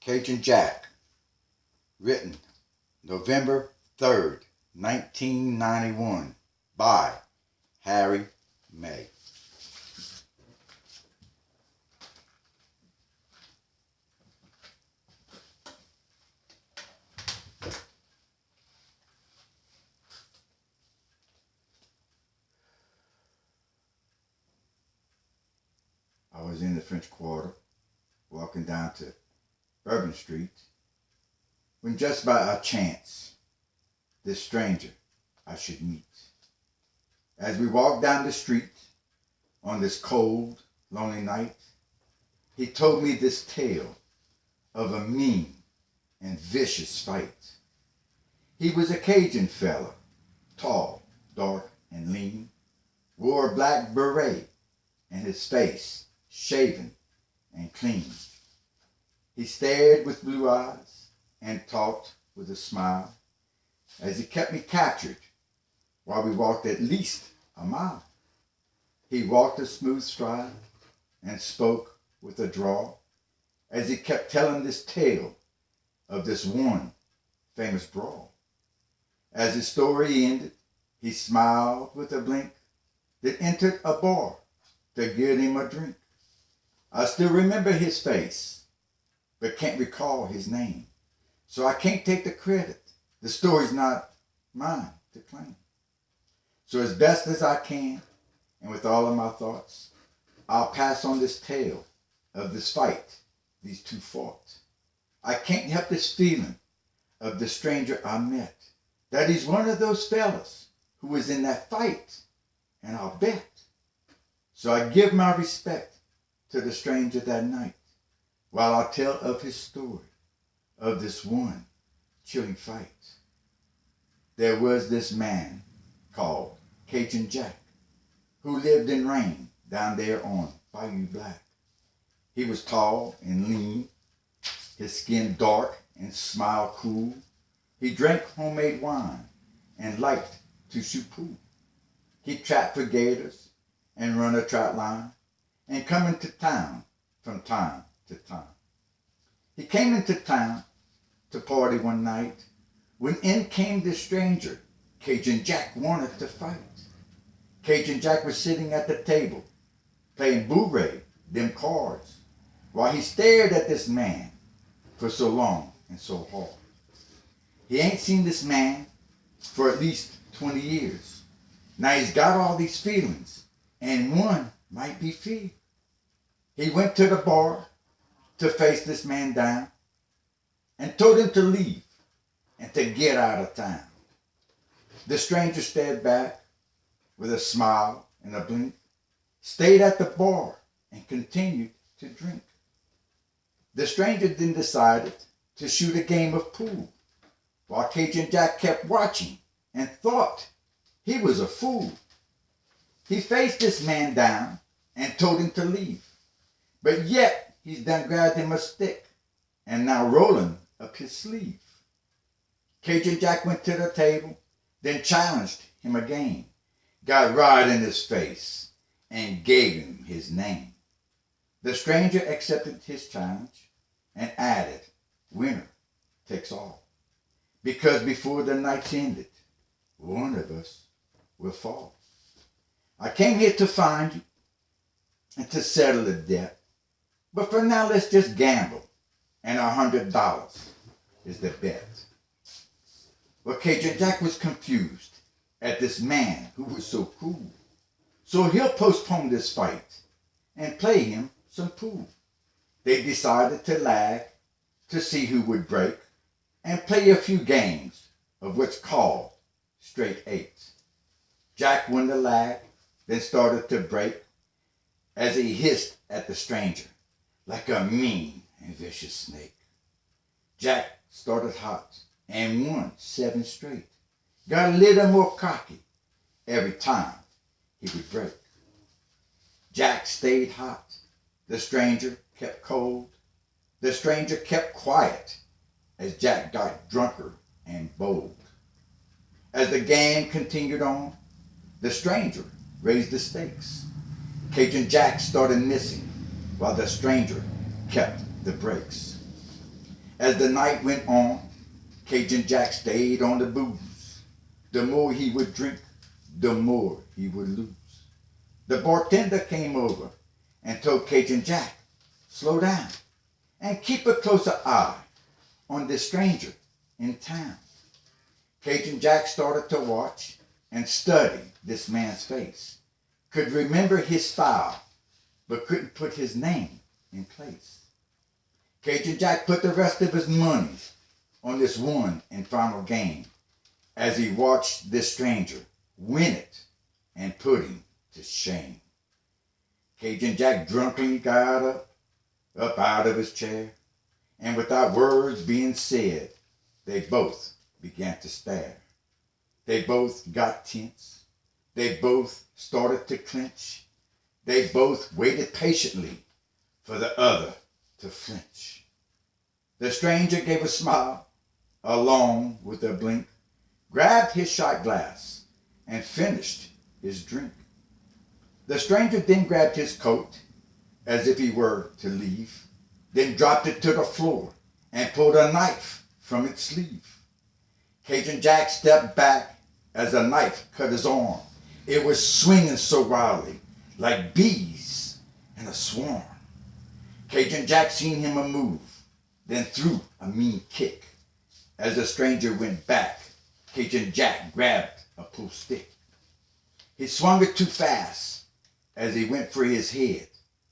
Cajun Jack, written November 3rd, 1991, by Harry May. I was in the French Quarter, walking down to Bourbon Street, when just by a chance, this stranger I should meet. As we walked down the street on this cold, lonely night, he told me this tale of a mean and vicious fight. He was a Cajun fella, tall, dark, and lean, wore a black beret, and his face shaven and clean. He stared with blue eyes and talked with a smile as he kept me captured while we walked at least a mile. He walked a smooth stride and spoke with a drawl as he kept telling this tale of this one famous brawl. As his story ended, he smiled with a blink, then entered a bar to get him a drink. I still remember his face, but can't recall his name. So I can't take the credit. The story's not mine to claim. So as best as I can, and with all of my thoughts, I'll pass on this tale of this fight these two fought. I can't help this feeling of the stranger I met, that he's one of those fellas who was in that fight, and I'll bet. So I give my respect to the stranger that night, while I tell of his story, of this one chilling fight. There was this man called Cajun Jack, who lived and reigned down there on Bayou Black. He was tall and lean, his skin dark and smile cool. He drank homemade wine and liked to shoot pool. He trapped for gators and run a trout line and come into town from time to time. He came into town to party one night when in came this stranger. Cajun Jack wanted to fight. Cajun Jack was sitting at the table playing bourrée, them cards, while he stared at this man for so long and so hard. He ain't seen this man for at least 20 years. Now he's got all these feelings, and one might be fear. He went to the bar to face this man down and told him to leave and to get out of town. The stranger stared back with a smile and a blink, stayed at the bar and continued to drink. The stranger then decided to shoot a game of pool, while Cajun Jack kept watching and thought he was a fool. He faced this man down and told him to leave, but yet he's done grabbed him a stick and now rolling up his sleeve. Cajun Jack went to the table, then challenged him again, got right in his face and gave him his name. The stranger accepted his challenge and added, winner takes all, because before the night's ended, one of us will fall. I came here to find you and to settle the debt, but for now let's just gamble, and $100 is the bet. Well, Cajun Jack was confused at this man who was so cool, so he'll postpone this fight and play him some pool. They decided to lag to see who would break and play a few games of what's called straight eights. Jack won the lag, then started to break as he hissed at the stranger like a mean and vicious snake. Jack started hot and won 7 straight, got a little more cocky every time he would break. Jack stayed hot, the stranger kept cold, the stranger kept quiet as Jack got drunker and bold. As the game continued on, the stranger raised the stakes. Cajun Jack started missing while the stranger kept the brakes. As the night went on, Cajun Jack stayed on the booze. The more he would drink, the more he would lose. The bartender came over and told Cajun Jack, slow down and keep a closer eye on this stranger in town. Cajun Jack started to watch and study this man's face, could remember his style, but couldn't put his name in place. Cajun Jack put the rest of his money on this one and final game as he watched this stranger win it and put him to shame. Cajun Jack drunkenly got up out of his chair, and without words being said, they both began to stare. They both got tense. They both started to clench. They both waited patiently for the other to flinch. The stranger gave a smile, along with a blink, grabbed his shot glass, and finished his drink. The stranger then grabbed his coat, as if he were to leave, then dropped it to the floor and pulled a knife from its sleeve. Cajun Jack stepped back as a knife cut his arm. It was swinging so wildly, like bees in a swarm. Cajun Jack seen him a move, then threw a mean kick. As the stranger went back, Cajun Jack grabbed a pool stick. He swung it too fast as he went for his head.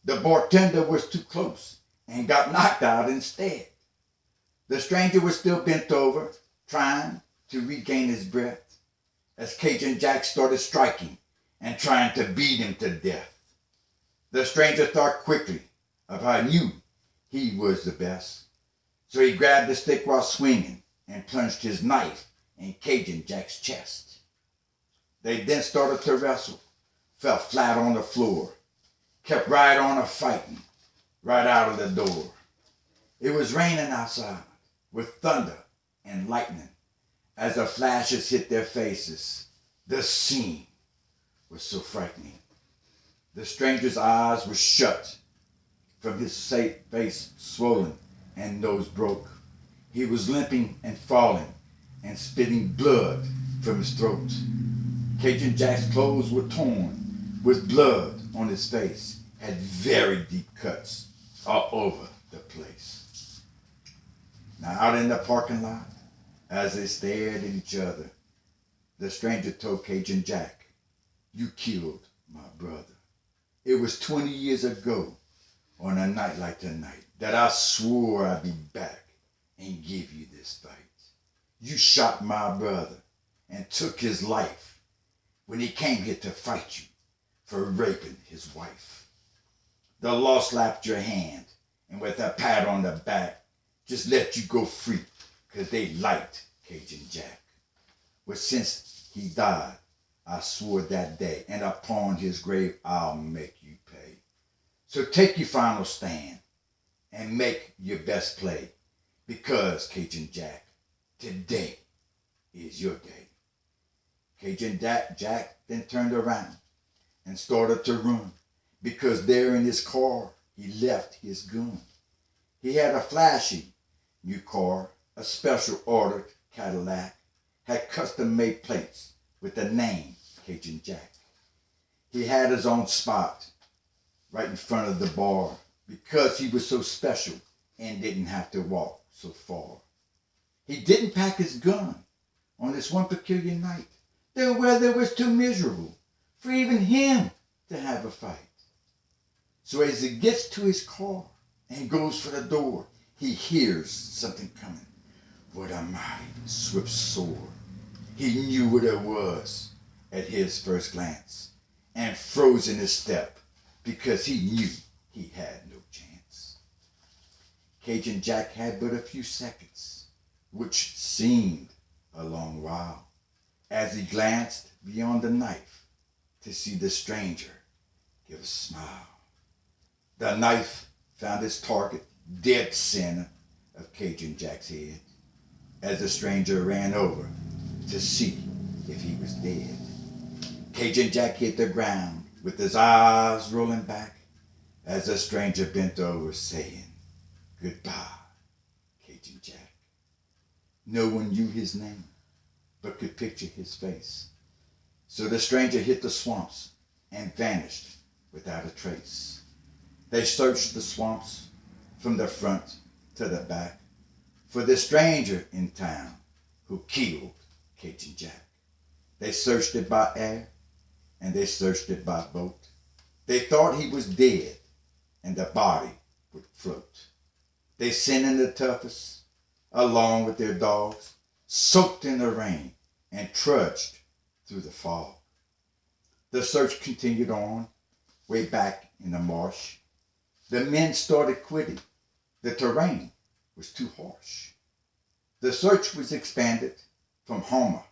The bartender was too close and got knocked out instead. The stranger was still bent over, trying to regain his breath, as Cajun Jack started striking and trying to beat him to death. The stranger thought quickly of how he knew he was the best, so he grabbed the stick while swinging and plunged his knife in Cajun Jack's chest. They then started to wrestle, fell flat on the floor, kept right on fighting, right out of the door. It was raining outside with thunder and lightning. As the flashes hit their faces, the scene was so frightening. The stranger's eyes were shut, from his face swollen and nose broke. He was limping and falling and spitting blood from his throat. Cajun Jack's clothes were torn with blood on his face, had very deep cuts all over the place. Now out in the parking lot, as they stared at each other, the stranger told Cajun Jack, you killed my brother. It was 20 years ago on a night like tonight that I swore I'd be back and give you this fight. You shot my brother and took his life when he came here to fight you for raping his wife. The law slapped your hand and with a pat on the back just let you go free because they liked Cajun Jack. But since he died, I swore that day, and upon his grave I'll make you pay. So take your final stand and make your best play, because Cajun Jack, today is your day. Cajun Jack then turned around and started to run, because there in his car he left his gun. He had a flashy new car, a special ordered Cadillac, had custom-made plates with the name Cajun Jack. He had his own spot right in front of the bar because he was so special and didn't have to walk so far. He didn't pack his gun on this one peculiar night. The weather was too miserable for even him to have a fight. So as he gets to his car and goes for the door, he hears something coming. What a mighty swift sword. He knew what it was at his first glance and froze in his step because he knew he had no chance. Cajun Jack had but a few seconds, which seemed a long while, as he glanced beyond the knife to see the stranger give a smile. The knife found its target dead center of Cajun Jack's head as the stranger ran over to see if he was dead. Cajun Jack hit the ground with his eyes rolling back as the stranger bent over saying, goodbye, Cajun Cajun Jack. No one knew his name, but could picture his face. So the stranger hit the swamps and vanished without a trace. They searched the swamps from the front to the back for the stranger in town who killed Cajun Jack. They searched it by air and they searched it by boat. They thought he was dead and the body would float. They sent in the toughest along with their dogs, soaked in the rain and trudged through the fog. The search continued on way back in the marsh. The men started quitting. The terrain was too harsh. The search was expanded from Homer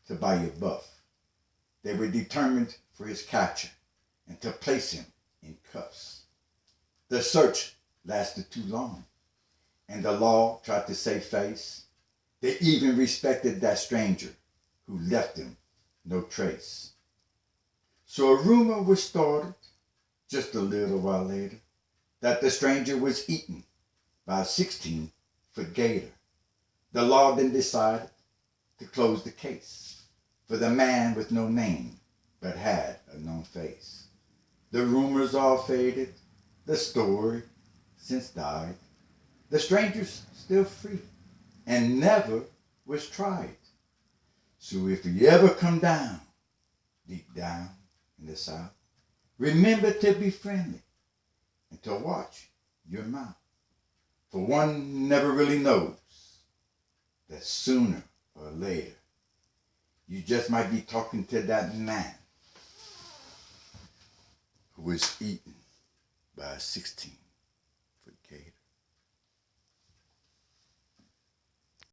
to Bayou Buff. They were determined for his capture and to place him in cuffs. The search lasted too long, and the law tried to save face. They even respected that stranger who left him no trace. So a rumor was started just a little while later that the stranger was eaten by a 16-foot gator. The law then decided to close the case for the man with no name but had a known face. The rumors all faded, the story since died. The stranger's still free and never was tried. So if you ever come down, deep down in the South, remember to be friendly and to watch your mouth. For one never really knows that sooner or later you just might be talking to that man who was eaten by a 16